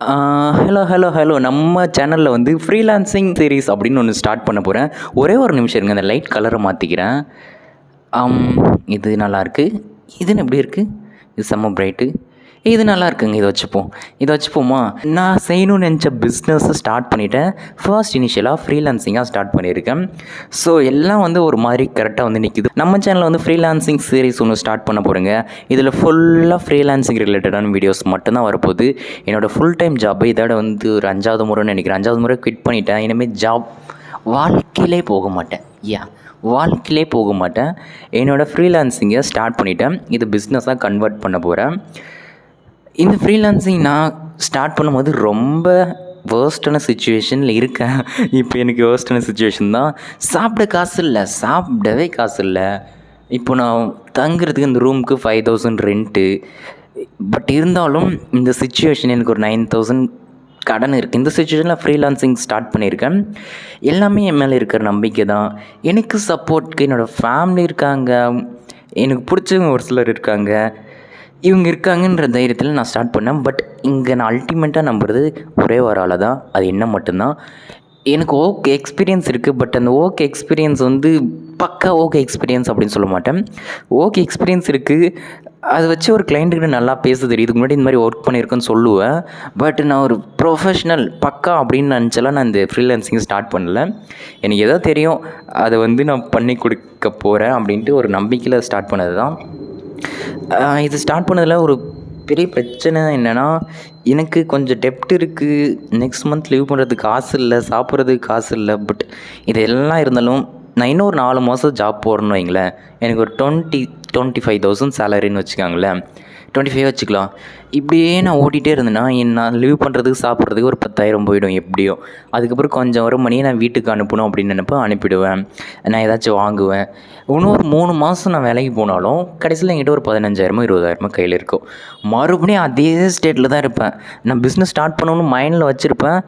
Hello. நம்ம சேனலில் வந்து ஃப்ரீலான்சிங் சீரிஸ் அப்படின்னு ஒன்று ஸ்டார்ட் பண்ண போகிறேன். ஒரே ஒரு நிமிஷம் இருங்க, அந்த லைட் கலரை மாற்றிக்கிறேன். இது நல்லாயிருக்கு. இதுன்னு எப்படி இருக்குது? இது செம்ம பிரைட்டு. இது நல்லா இருக்குங்க. இதை வச்சுப்போமா? நான் செய்யணும்னு நினச்ச பிஸ்னஸை ஸ்டார்ட் பண்ணிவிட்டேன். ஃபர்ஸ்ட் இனிஷியலாக ஃப்ரீலான்சிங்காக ஸ்டார்ட் பண்ணியிருக்கேன். ஸோ எல்லாம் வந்து ஒரு மாதிரி கரெக்டாக வந்து நிற்கிது. நம்ம சேனலில் வந்து ஃப்ரீலான்சிங் சீரிஸ் ஒன்று ஸ்டார்ட் பண்ண போகிறேங்க. இதில் ஃபுல்லாக ஃப்ரீலான்சிங் ரிலேட்டடான வீடியோஸ் மட்டும்தான் வரப்போகுது. என்னோடய ஃபுல் டைம் ஜாப் இதோட வந்து ஒரு 5வது முறைன்னு நினைக்கிறேன். 5வது முறை குவிட் பண்ணிட்டேன். இனிமேல் ஜாப் வாழ்க்கையிலே போக மாட்டேன். என்னோடய ஃப்ரீலான்சிங்கை ஸ்டார்ட் பண்ணிவிட்டேன். இது பிஸ்னஸாக கன்வெர்ட் பண்ண போகிறேன். இந்த ஃப்ரீலான்சிங் நான் ஸ்டார்ட் பண்ணும்போது ரொம்ப வேர்ஸ்டான சுச்சுவேஷனில் இருக்கேன். இப்போ எனக்கு வேர்ஸ்டான சுச்சுவேஷன் தான். சாப்பிடவே காசு இல்லை. இப்போ நான் தங்குறதுக்கு இந்த ரூமுக்கு 5000 ரெண்ட்டு. பட் இருந்தாலும் இந்த சுச்சுவேஷன் எனக்கு ஒரு 9000 கடன் இருக்குது. இந்த சுச்சுவேஷனில் ஃப்ரீலான்சிங் ஸ்டார்ட் பண்ணியிருக்கேன். எல்லாமே என் மேலே இருக்கிற நம்பிக்கை தான். எனக்கு சப்போர்ட்க்கு என்னோடய ஃபேமிலி இருக்காங்க, எனக்கு பிடிச்சவங்க ஒரு சிலர் இருக்காங்க. இவங்க இருக்காங்கன்ற தைரியத்தில் நான் ஸ்டார்ட் பண்ணேன். பட் இங்கே நான் அல்டிமேட்டாக நம்புறது ஒரே ஒரு ஆளை தான். அது என்ன மட்டும்தான். எனக்கு ஓகே எக்ஸ்பீரியன்ஸ் இருக்குது. பட் அந்த ஓகே எக்ஸ்பீரியன்ஸ் வந்து பக்கா ஓகே எக்ஸ்பீரியன்ஸ் அப்படின்னு சொல்ல மாட்டேன். ஓகே எக்ஸ்பீரியன்ஸ் இருக்குது. அதை வச்சு ஒரு கிளைண்ட்டுக்கிட்ட நல்லா பேச தெரியும். இதுக்கு முன்னாடி இந்த மாதிரி ஒர்க் பண்ணியிருக்கேன்னு சொல்லுவேன். பட் நான் ஒரு ப்ரொஃபஷ்னல் பக்கா அப்படின்னு நினச்சலாம் நான் இந்த ஃப்ரீலான்சிங் ஸ்டார்ட் பண்ணல. எனக்கு எதோ தெரியும், அதை வந்து நான் பண்ணி கொடுக்க போகிறேன் அப்படின்ட்டு ஒரு நம்பிக்கையில் ஸ்டார்ட் பண்ணது தான். இது ஸ்டார்ட் பண்ணதில் ஒரு பெரிய பிரச்சனை என்னென்னா, எனக்கு கொஞ்சம் டெப்ட் இருக்குது. நெக்ஸ்ட் மந்த் லீவ் பண்ணுறதுக்கு காசு இல்லை, சாப்பிட்றதுக்கு காசு இல்லை. பட் இது எல்லாம் இருந்தாலும் நான் இன்னும் ஒரு 4 மாதம் ஜாப் போகிறேன்னு வைங்களேன், எனக்கு ஒரு 25,000 சேலரின்னு வச்சுக்காங்களேன். 25 வச்சுக்கலாம். இப்படியே நான் ஓட்டிகிட்டே இருந்தேன்னா நான் லீவ் பண்ணுறதுக்கு சாப்பிட்றதுக்கு ஒரு 10,000 போயிடும் எப்படியோ. அதுக்கப்புறம் கொஞ்சம் வர மணியை நான் வீட்டுக்கு அனுப்பணும் அப்படின்னு நினைப்பேன். அனுப்பிவிடுவேன். நான் ஏதாச்சும் வாங்குவேன். இன்னும் ஒரு 3 மாதம் நான் வேலைக்கு போனாலும் கடைசியில் என்கிட்ட ஒரு 15,000 20,000 கையில் இருக்கும். மறுபடியும் அதே ஸ்டேட்டில் தான் இருப்பேன். நான் பிஸ்னஸ் ஸ்டார்ட் பண்ணணும்னு மைண்டில் வச்சுருப்பேன்,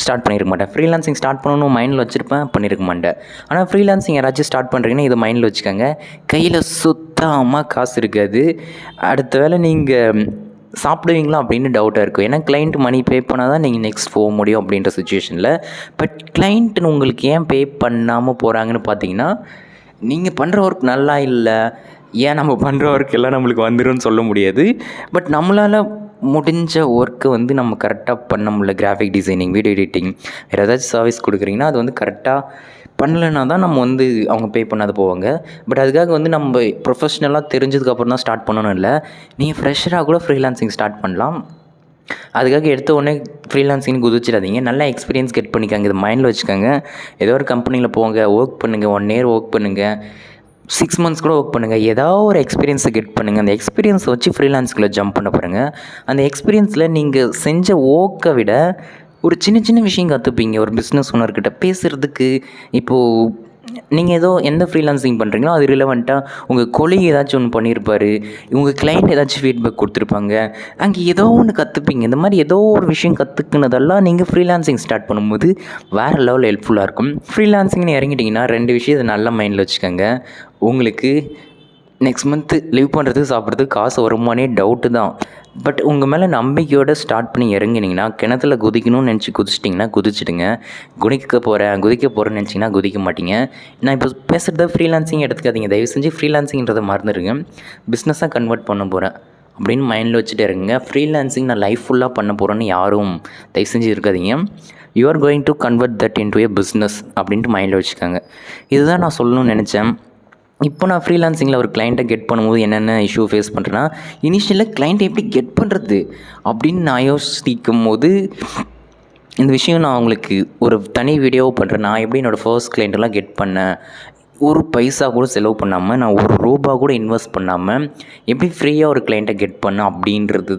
ஸ்டார்ட் பண்ணியிருக்க மாட்டேன். ஃப்ரீலான்சிங் ஸ்டார்ட் பண்ணணும் மைண்டில் வச்சுருப்பேன், பண்ணியிருக்க மாட்டேன். ஆனால் ஃப்ரீலான்சிங் யாராச்சும் ஸ்டார்ட் பண்ணுறீங்கன்னா இதை மைண்டில் வச்சுக்கோங்க. கையில் சுத்தமாக காசு இருக்காது. அடுத்த வேளை நீங்கள் சாப்பிடுவீங்களா அப்படின்னு டவுட்டாக இருக்கும். ஏன்னா கிளைண்ட் மணி பே பண்ணால் தான் நீங்கள் நெக்ஸ்ட் போக முடியும் அப்படின்ற சுச்சுவேஷனில். பட் கிளைண்ட்டுன்னு உங்களுக்கு ஏன் பே பண்ணாமல் போகிறாங்கன்னு பார்த்தீங்கன்னா, நீங்கள் பண்ணுற ஒர்க் நல்லா இல்லை. ஏன் நம்ம பண்ணுற ஒர்க் எல்லாம் நம்மளுக்கு வந்துடும்னு சொல்ல முடியாது. பட் நம்மளால் முடிஞ்ச ஒர்க்கை வந்து நம்ம கரெக்டாக பண்ண முடியல. கிராஃபிக் டிசைனிங், வீடியோ எடிட்டிங், வேறு ஏதாச்சும் சர்வீஸ் கொடுக்குறீங்கன்னா அது வந்து கரெக்டாக பண்ணலைன்னா தான் நம்ம வந்து அவங்க பே பண்ணாத போவாங்க. பட் அதுக்காக வந்து நம்ம ப்ரொஃபஷ்னலாக தெரிஞ்சதுக்கப்புறம் தான் ஸ்டார்ட் பண்ணணும் இல்லை. நீங்கள் ஃப்ரெஷராக கூட ஃப்ரீலான்சிங் ஸ்டார்ட் பண்ணலாம். அதுக்காக எடுத்த உடனே ஃப்ரீலான்சிங்னு குதிச்சிடாதீங்க. நல்லா எக்ஸ்பீரியன்ஸ் கெட் பண்ணிக்காங்க. இது மைண்டில் வச்சுக்கோங்க. ஏதோ ஒரு கம்பெனியில் போங்க, ஒர்க் பண்ணுங்கள், 1 year ஒர்க் பண்ணுங்கள், 6 months கூட ஒர்க் பண்ணுங்கள். ஏதாவது ஒரு எக்ஸ்பீரியன்ஸை கெட் பண்ணுங்கள். அந்த எக்ஸ்பீரியன்ஸை வச்சு ஃப்ரீலான்ஸ்குள்ளே ஜம்ப் பண்ண பாருங்க. அந்த எக்ஸ்பீரியன்ஸில் நீங்கள் செஞ்ச ஒர்க்கை விட ஒரு சின்ன விஷயம் கற்றுப்பீங்க. ஒரு பிஸ்னஸ் ஓனர்கிட்ட பேசுகிறதுக்கு. இப்போது நீங்கள் ஏதோ எந்த ஃப்ரீலான்சிங் பண்ணுறீங்களோ அது ரிலவெண்ட்டாக உங்கள் கொலீக் ஏதாச்சும் ஒன்று பண்ணியிருப்பார், உங்கள் கிளைண்ட் ஏதாச்சும் ஃபீட்பேக் கொடுத்துருப்பாங்க. அங்கே ஏதோ ஒன்று கற்றுப்பீங்க. இந்த மாதிரி ஏதோ ஒரு விஷயம் கற்றுக்குனதெல்லாம் நீங்கள் ஃப்ரீலான்சிங் ஸ்டார்ட் பண்ணும்போது வேறு லெவலில் ஹெல்ப்ஃபுல்லாக இருக்கும். ஃப்ரீலான்சிங்னு இறங்கிட்டிங்கன்னா 2 விஷயம் இதை நல்லா மைண்டில் வச்சுக்கோங்க. உங்களுக்கு நெக்ஸ்ட் மந்த்து லீவ் பண்ணுறதுக்கு சாப்பிட்றதுக்கு காசு வருமானே டவுட்டு தான். பட் உங்கள் மேலே நம்பிக்கையோடு ஸ்டார்ட் பண்ணி இறங்கினீங்கன்னா, கிணத்துல குதிக்கணும்னு நினச்சி குதிச்சிட்டிங்கன்னா குதிச்சிடுங்க. குதிக்க போகிறேன்னு நினச்சிங்கன்னா குதிக்க மாட்டீங்க. நான் இப்போ பேசுகிறத ஃப்ரீலான்சிங் எடுத்துக்காதீங்க. தயவு செஞ்சு ஃப்ரீலான்சிங்கிறத மறந்துடுங்க. பிஸ்னஸாக கன்வெர்ட் பண்ண போகிறேன் அப்படின்னு மைண்டில் வச்சுட்டு இறங்குங்க. ஃப்ரீலான்சிங் நான் லைஃப் ஃபுல்லாக பண்ண போகிறேன்னு யாரும் தயவு செஞ்சு இருக்காதீங்க. You are going to convert that into a business அப்படின்ட்டு மைண்டில் வச்சுக்கோங்க. இதுதான் நான் சொல்லணும்னு நினச்சேன். இப்போ நான் ஃப்ரீலான்சிங்கில் ஒரு கிளைண்ட்டை கெட் பண்ணும்போது என்னென்ன இஷ்யூ ஃபேஸ் பண்ணுறேன்னா, இனிஷியலாக கிளைண்ட்டை எப்படி கெட் பண்ணுறது அப்படின்னு நான் யோசிக்கும் போது இந்த விஷயம் நான் உங்களுக்கு ஒரு தனி வீடியோவை பண்ணுறேன். நான் எப்படி என்னோடய ஃபர்ஸ்ட் கிளைண்ட்டெல்லாம் கெட் பண்ணேன், ஒரு பைசா கூட செலவு பண்ணாமல், நான் ₹1 கூட இன்வெஸ்ட் பண்ணாமல் எப்படி ஃப்ரீயாக ஒரு கிளைண்ட்டை கெட் பண்ணேன் அப்படின்றது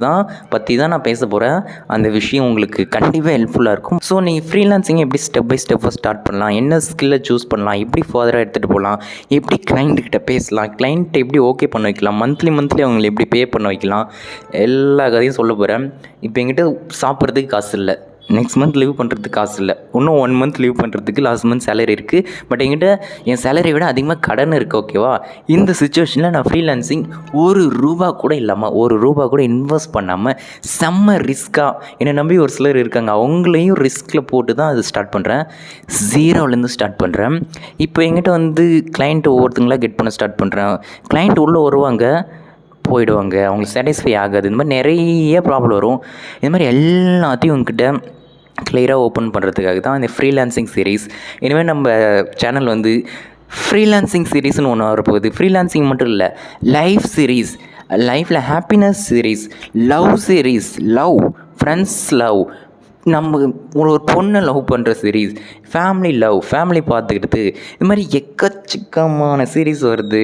பற்றி தான் நான் பேச போகிறேன். அந்த விஷயம் உங்களுக்கு கண்டிப்பாக ஹெல்ப்ஃபுல்லாக இருக்கும். ஸோ நீங்கள் ஃப்ரீலான்சிங் எப்படி ஸ்டெப் பை ஸ்டெப்பாக ஸ்டார்ட் பண்ணலாம், என்ன ஸ்கில்லை சூஸ் பண்ணலாம், எப்படி ஃபர்தராக எடுத்துகிட்டு போகலாம், எப்படி கிளைண்ட்டுக்கிட்ட பேசலாம், கிளைண்ட்டை எப்படி ஓகே பண்ண வைக்கலாம், மந்த்லி அவங்களை எப்படி பே பண்ண வைக்கலாம், எல்லா கதையும் சொல்ல போகிறேன். இப்போ என்கிட்ட சாப்பிட்றதுக்கு காசு இல்லை. நெக்ஸ்ட் மந்த் லீவ் பண்ணுறதுக்கு காசு இல்லை. இன்னும் 1 மந்த் லீவ் பண்ணுறதுக்கு லாஸ்ட் மந்த் சேலரி இருக்குது. பட் என்கிட்ட என் சேலரியை விட அதிகமாக கடன் இருக்குது. ஓகேவா? இந்த சுச்சுவேஷனில் நான் ஃப்ரீலான்சிங் ₹1 கூட இல்லாமல் ₹1 கூட இன்வெஸ்ட் பண்ணாமல் செம்ம ரிஸ்க்காக என்னை நம்பி ஒரு சிலர் இருக்காங்க. அவங்களையும் ரிஸ்கில் போட்டு தான் அது ஸ்டார்ட் பண்ணுறேன். 0லேருந்து ஸ்டார்ட் பண்ணுறேன். இப்போ என்கிட்ட வந்து கிளைண்ட் ஒவ்வொருத்தங்களாக கெட் பண்ண ஸ்டார்ட் பண்ணுறேன். கிளைண்ட் உள்ளே வருவாங்க, போயிடுவாங்க. அவங்களுக்கு சாட்டிஸ்ஃபை ஆகாது. இந்த மாதிரி நிறைய ப்ராப்ளம் வரும். இது மாதிரி எல்லாத்தையும் உங்ககிட்ட கிளியராக ஓப்பன் பண்ணுறதுக்காக தான் இந்த ஃப்ரீலான்சிங் சீரீஸ். இனிமேல் நம்ம சேனல் வந்து ஃப்ரீலான்சிங் சீரீஸ்னு ஒன்று வரப்போகுது. ஃப்ரீலான்சிங் மட்டும் இல்லை, லைஃப் சீரீஸ், லைஃப்பில் happiness series, love series, love, friends love, நம்ம ஒரு பொண்ணை லவ் பண்ணுற சீரீஸ், ஃபேமிலி லவ், ஃபேமிலி பார்த்துக்கிட்டு, இது மாதிரி எக்கச்சக்கமான சீரீஸ் வருது.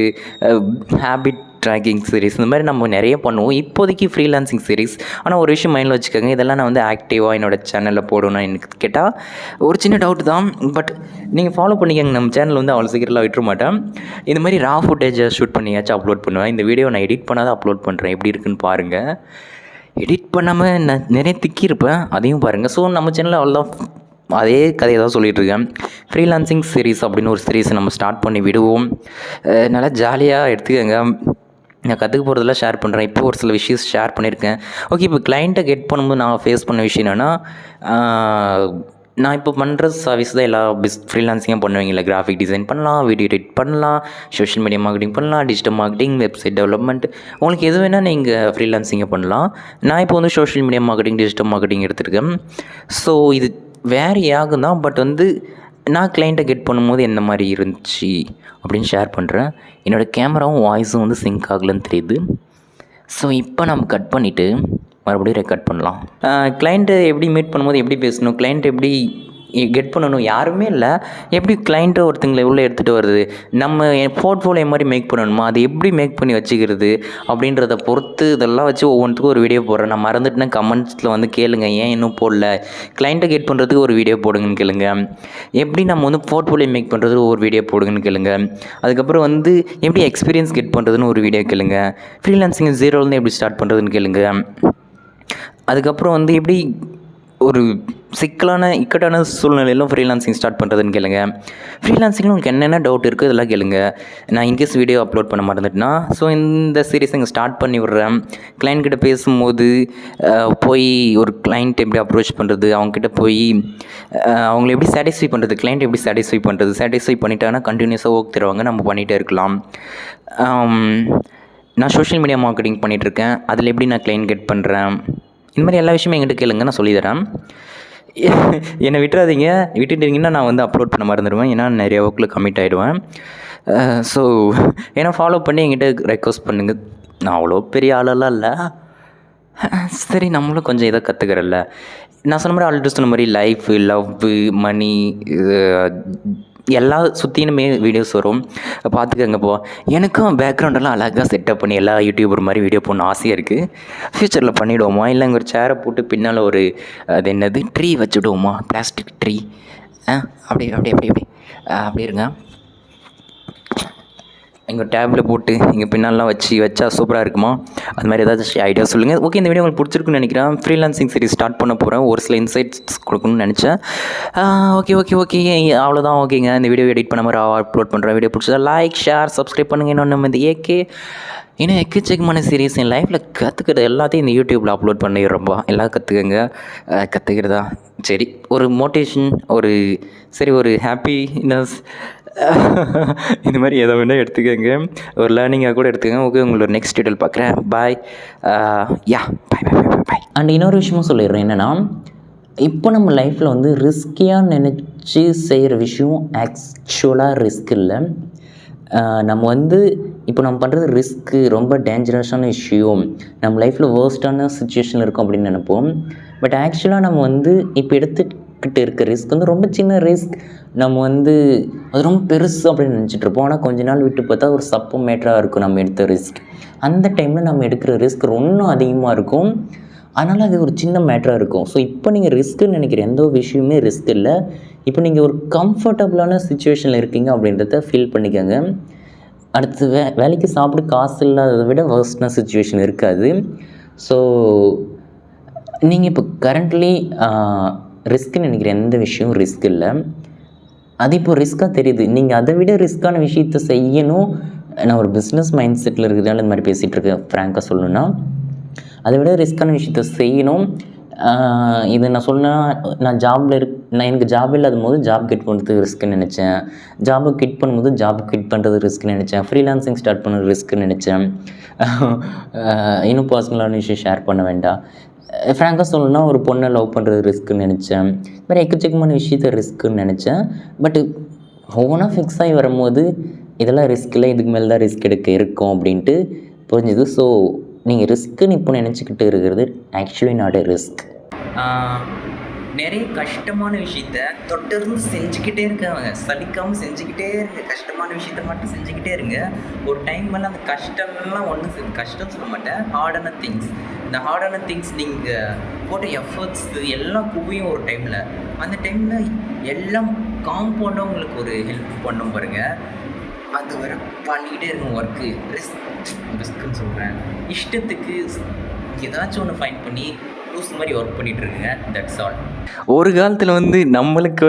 ஹேபிட் ட்ராக்கிங் சீரீஸ், இந்த மாதிரி நம்ம நிறைய பண்ணுவோம் இப்போதைக்கு ஃப்ரீலான்சிங் சீரீஸ். ஆனால் ஒரு விஷயம் மைண்டில் வச்சுக்கோங்க, இதெல்லாம் நான் வந்து ஆக்டிவாக என்னோடய சேனலில் போடணும். எனக்கு கேட்டால் ஒரு சின்ன டவுட் தான், பட் நீங்கள் ஃபாலோ பண்ணிக்கோங்க. நம்ம சேனல் வந்து அவ்வளோ சீக்கிரம்லாம் விட்டுற மாட்டேன். இந்த மாதிரி ரா ஃபுட்டேஜை ஷூட் பண்ணியாச்சும் அப்லோட் பண்ணுவேன். இந்த வீடியோ நான் எடிட் பண்ணாதான் அப்லோட் பண்ணுறேன். எப்படி இருக்குன்னு பாருங்கள். எடிட் பண்ணாமல் நான் நிறைய திக்கியிருப்பேன், அதையும் பாருங்கள். ஸோ நம்ம சேனலில் அவ்வளோ அதே கதையை தான் சொல்லிகிட்ருக்கேன். ஃப்ரீலான்சிங் சீரீஸ் அப்படின்னு ஒரு சீரீஸை நம்ம ஸ்டார்ட் பண்ணி விடுவோம். நல்லா ஜாலியாக எடுத்துக்கோங்க. நான் கற்றுக்க போகிறதெல்லாம் ஷேர் பண்ணுறேன். இப்போ ஒரு சில விஷயம் ஷேர் பண்ணியிருக்கேன். ஓகே, இப்போ கிளைண்ட்டை கெட் பண்ணும்போது நான் ஃபேஸ் பண்ண விஷயம் என்னென்னா, நான் இப்போ பண்ணுற சர்வீஸ் தான் எல்லா ஃப்ரீலான்சிங்காக பண்ணுவீங்களா. கிராஃபிக் டிசைன் பண்ணலாம், வீடியோ எடிட் பண்ணலாம், சோஷியல் மீடியா மார்க்கெட்டிங் பண்ணலாம், டிஜிட்டல் மார்க்கெட்டிங், வெப்சைட் டெவலப்மெண்ட், உங்களுக்கு எது வேணால் நீங்கள் ஃப்ரீலான்சிங்கை பண்ணலாம். நான் இப்போ வந்து social media marketing, digital marketing எடுத்துருக்கேன். ஸோ இது வேறு ஆகும் தான், பட் வந்து நான் கிளைண்ட்டை கெட் பண்ணும்போது எந்த மாதிரி இருந்துச்சு அப்படின்னு ஷேர் பண்ணுறேன். என்னோடய கேமராவும் வாய்ஸும் வந்து சிங்க் ஆகலன்னு தெரியுது. ஸோ இப்போ நம்ம கட் பண்ணிவிட்டு மறுபடியும் ரெக்கார்ட் பண்ணலாம். கிளைண்ட்டை எப்படி மீட் பண்ணும்போது எப்படி பேசணும், கிளைண்ட் எப்படி கெட் பண்ணணும், யாருமே இல்லை. எப்படி கிளைண்ட்டை ஒருத்தங்களை உள்ளே எடுத்துகிட்டு வருது, நம்ம போர்ட்ஃபோலியோ மாதிரி மேக் பண்ணணுமா, அது எப்படி மேக் பண்ணி வச்சுக்கிறது அப்படின்றத பொறுத்து இதெல்லாம் வச்சு ஒவ்வொன்றுத்துக்கும் ஒரு வீடியோ போடுறேன். நான் மறந்துட்டுனா கமெண்ட்ஸில் வந்து கேளுங்க, ஏன் இன்னும் போடல, கிளைண்ட்டை கெட் பண்ணுறதுக்கு ஒரு வீடியோ போடுங்கன்னு கேளுங்க. எப்படி நம்ம வந்து போர்ட்ஃபோலியோ மேக் பண்ணுறது ஒரு வீடியோ போடுங்கன்னு கேளுங்க. அதுக்கப்புறம் வந்து எப்படி எக்ஸ்பீரியன்ஸ் கெட் பண்ணுறதுன்னு ஒரு வீடியோ கேளுங்க. ஃப்ரீலான்சிங் 0லேருந்து எப்படி ஸ்டார்ட் பண்ணுறதுன்னு கேளுங்க. அதுக்கப்புறம் வந்து எப்படி ஒரு சிக்கலான இக்கட்டான சூழ்நிலையிலும் ஃப்ரீலான்சிங் ஸ்டார்ட் பண்ணுறதுன்னு கேளுங்க. ஃப்ரீலான்சிங்கில் உங்களுக்கு என்னென்ன டவுட் இருக்குது இதெல்லாம் கேளுங்க. நான் இன்கேஸ் வீடியோ அப்லோட் பண்ண மறந்துட்டேன்னா, ஸோ இந்த சீரீஸ் இங்கே ஸ்டார்ட் பண்ணி விட்றேன். கிளைண்ட் கிட்ட பேசும்போது போய் ஒரு கிளைண்ட் எப்படி அப்ரோச் பண்ணுறது, அவங்ககிட்ட போய் அவங்கள எப்படி சாட்டிஸ்ஃபை பண்ணுறது, கிளைண்ட் எப்படி சாட்டிஸ்ஃபை பண்ணுறது, சாட்டிஸ்ஃபை பண்ணிட்டாங்கன்னா கண்டினியூஸாக ஒர்க் தருவாங்க, நம்ம பண்ணிகிட்டே இருக்கலாம். நான் சோஷியல் மீடியா மார்க்கெட்டிங் பண்ணிகிட்ருக்கேன், அதில் எப்படி நான் கிளைண்ட் கெட் பண்ணுறேன், இந்த மாதிரி எல்லா விஷயமும் என்கிட்ட கேளுங்க, நான் சொல்லித்தரேன். என்னை விட்டுறாதீங்க. விட்டுட்டீங்கன்னா நான் வந்து அப்லோட் பண்ண மறந்துடுவேன், ஏன்னா நிறைய ஒர்க்கில் கமிட் ஆகிடுவேன். ஸோ ஏன்னா ஃபாலோ பண்ணி என்கிட்ட ரெக்வஸ்ட் பண்ணுங்கள். நான் அவ்வளோ பெரிய ஆளெல்லாம் இல்லை, சரி நம்மளும் கொஞ்சம் இதை கற்றுக்கிறல்ல. நான் சொன்ன மாதிரி ஆல்ரெடி சொன்ன மாதிரி லைஃபு, லவ்வு, மணி, எல்லா சுற்றினுமே வீடியோஸ் வரும், பார்த்துக்கங்கப்போ. எனக்கும் பேக்ரவுண்டெல்லாம் அழகாக செட்டப் பண்ணி எல்லா யூடியூபர் மாதிரி வீடியோ போடணும் ஆசையாக இருக்குது. ஃப்யூச்சரில் பண்ணிவிடுவோமா, இல்லை இங்கே ஒரு சேரை போட்டு பின்னால் ஒரு அது என்னது ட்ரீ வச்சுடுவோமா, பிளாஸ்டிக் ட்ரீ. அப்படி அப்படி அப்படி அப்படி அப்படி இருங்க. இங்கே டேபில் போட்டு இங்கே பின்னாலாம் வச்சா சூப்பராக இருக்குமா, அது மாதிரி ஏதாச்சும் ஐடியா சொல்லுங்கள். ஓகே, இந்த வீடியோ உங்களுக்கு பிடிச்சிருக்குன்னு நினைக்கிறேன். ஃப்ரீலான்சிங் சீரிஸ் ஸ்டார்ட் பண்ண போகிறேன், ஒரு சில இன்சைட்ஸ் கொடுக்கணும்னு நினச்சேன். ஓகே ஓகே ஓகே அவ்வளோதான். ஓகேங்க, இந்த வீடியோ எடிட் பண்ண மாதிரி அப்லோட் பண்ணுறேன். வீடியோ பிடிச்சதா லைக், ஷேர், சப்ஸ்கிரைப் பண்ணுங்கள். இன்னொன்று நம்ம இந்த இன்னும் எக்கச்சக்கமான சீரிஸ் என் லைஃப்பில் கற்றுக்கிறது எல்லாத்தையும் இந்த யூடியூப்பில் அப்லோட் பண்ணிடுறப்பா. எல்லாம் கற்றுக்கங்க. கற்றுக்கிறதா சரி, ஒரு மோட்டிவேஷன், ஒரு ஹாப்பினஸ், இந்த மாதிரி எதை வேணால் எடுத்துக்கோங்க, ஒரு லேர்னிங்காக கூட எடுத்துக்கோங்க. ஓகே, உங்களோட நெக்ஸ்ட் டீட்டெயில் பார்க்குறேன். பாய். பாய். அண்ட் இன்னொரு விஷயமும் சொல்லிடுறேன், என்னென்னா இப்போ நம்ம லைஃப்பில் வந்து ரிஸ்கியாக நினச்சி செய்கிற விஷயம் ஆக்சுவலாக ரிஸ்க் இல்லை. நம்ம வந்து இப்போ நம்ம பண்ணுறது ரிஸ்க்கு, ரொம்ப டேஞ்சரஸான விஷயம், நம்ம லைஃப்பில் வேர்ஸ்டான சுச்சுவேஷனில் இருக்கும் அப்படின்னு நினைப்போம். பட் ஆக்சுவலாக நம்ம வந்து இப்போ எடுத்துக்கிட்டு இருக்க ரிஸ்க் வந்து ரொம்ப சின்ன ரிஸ்க். நம்ம வந்து அது ரொம்ப பெருசு அப்படின்னு நினச்சிட்ருப்போம். ஆனால் கொஞ்ச நாள் விட்டு பார்த்தா ஒரு சப்பு மேட்டராக இருக்கும் நம்ம எடுத்த ரிஸ்க். அந்த டைமில் நம்ம எடுக்கிற ரிஸ்க் ரொம்ப அதிகமாக இருக்கும், அதனால் அது ஒரு சின்ன மேட்டராக இருக்கும். ஸோ இப்போ நீங்கள் ரிஸ்க்குன்னு நினைக்கிற எந்த ஒரு விஷயமே ரிஸ்க் இல்லை. இப்போ நீங்கள் ஒரு கம்ஃபர்டபுளான சுச்சுவேஷனில் இருக்கீங்க அப்படின்றத ஃபீல் பண்ணிக்கோங்க. அடுத்து வேலைக்கு சாப்பிட காசு இல்லாததை விட வர்ஸ்டான சுச்சுவேஷன் இருக்காது. ஸோ நீங்கள் இப்போ கரண்ட்லி ரிஸ்க்குன்னு நினைக்கிற எந்த விஷயம் ரிஸ்க் இல்லை. அது இப்போ ரிஸ்க்காக தெரியுது. நீங்கள் அதை விட ரிஸ்க்கான விஷயத்த செய்யணும். நான் ஒரு பிஸ்னஸ் மைண்ட் செட்டில் இருக்கிறதால இந்த மாதிரி பேசிகிட்டு இருக்கேன். ஃப்ராங்காக சொல்லணுன்னா அதை விட ரிஸ்க்கான விஷயத்த செய்யணும். இது நான் சொன்னால் நான் எனக்கு ஜாப் இல்லாத போது ஜாப் கிட் பண்ணுறது ரிஸ்க்குன்னு நினச்சேன். ஜாபை கிட் பண்ணும்போது ஜாப் கிட் பண்ணுறது ரிஸ்க்குன்னு நினச்சேன். ஃப்ரீலான்சிங் ஸ்டார்ட் பண்ணுறது ரிஸ்க்குன்னு நினச்சேன். இன்னும் பர்சனலான விஷயம் ஷேர் பண்ண வேண்டாம். ஃப்ராங்காக சொல்லணுன்னா ஒரு பொண்ணை லவ் பண்ணுறது ரிஸ்க்குன்னு நினச்சேன். வேறு எக்கச்சக்கமான விஷயத்த ரிஸ்க்குன்னு நினச்சேன். பட்டு ஒவ்வொன்றா ஃபிக்ஸ் ஆகி வரும்போது இதெல்லாம் ரிஸ்க் இல்லை, இதுக்கு மேலே தான் ரிஸ்க் எடுக்க இருக்கும் அப்படின்ட்டு புரிஞ்சுது. ஸோ நீங்கள் ரிஸ்க்குன்னு இப்போ நினச்சிக்கிட்டு இருக்கிறது ஆக்சுவலி நாட் எ ரிஸ்க். நிறைய கஷ்டமான விஷயத்த தொடர்ந்து செஞ்சுக்கிட்டே இருக்காங்க, சலிக்காமல் செஞ்சுக்கிட்டே இருங்க. கஷ்டமான விஷயத்த மட்டும் செஞ்சுக்கிட்டே இருங்க. ஒரு டைம் மேலே அந்த கஷ்டம்லாம் கஷ்டம் சொல்ல மாட்டேன், ஹார்டான திங்ஸ். இந்த ஹார்டான திங்ஸ் நீங்கள் போட்ட எஃபர்ட்ஸ் எல்லாம் குவியும் ஒரு டைமில். அந்த டைமில் எல்லாம் காம்பவுண்டாக உங்களுக்கு ஒரு ஹெல்ப் பண்ணும் பாருங்கள். அது வர பண்ணிக்கிட்டே இருக்கும் ஒர்க்கு. ரிஸ்க்குன்னு சொல்கிறேன். இஷ்டத்துக்கு ஏதாச்சும் ஒன்று ஃபைன் பண்ணி லூஸ் மாதிரி ஒர்க் பண்ணிகிட்ருக்குங்க. That's all. ஒரு காலத்தில் நம்மளுக்கு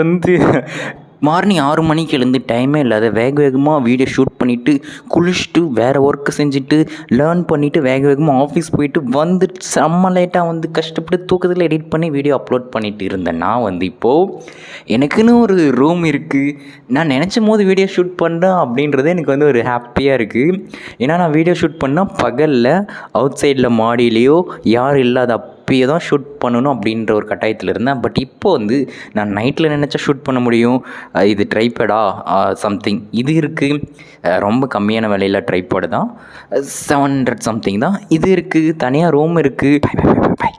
மார்னிங் 6 மணிக்கு எழுந்து டைமே இல்லாத வேகமாக வீடியோ ஷூட் பண்ணிவிட்டு குளிச்சுட்டு வேறு ஒர்க்கு செஞ்சுட்டு லேர்ன் பண்ணிவிட்டு வேகமாக ஆஃபீஸ் போயிட்டு செம்ம லேட்டாக கஷ்டப்பட்டு தூக்கத்தில் எடிட் பண்ணி வீடியோ அப்லோட் பண்ணிட்டு இருந்தேன். நான் இப்போது எனக்குன்னு ஒரு ரூம் இருக்குது. நான் நினச்ச போது வீடியோ ஷூட் பண்ணுறேன் அப்படின்றது எனக்கு ஒரு ஹாப்பியாக இருக்குது. ஏன்னா நான் வீடியோ ஷூட் பண்ணால் பகலில் அவுட் சைடில் மாடியிலையோ யாரும் இல்லாத அப்பயே தான் ஷூட் பண்ணணும் அப்படின்ற ஒரு கட்டாயத்தில் இருந்தேன். பட் இப்போது நான் நைட்டில் நினச்சா ஷூட் பண்ண முடியும். இது ட்ரைபேடா சம்திங் இது இருக்குது. ரொம்ப கம்மியான விலையில் ட்ரைபேடு தான், 700 சம்திங் தான். இது இருக்குது, தனியாக ரூம் இருக்குது. பை.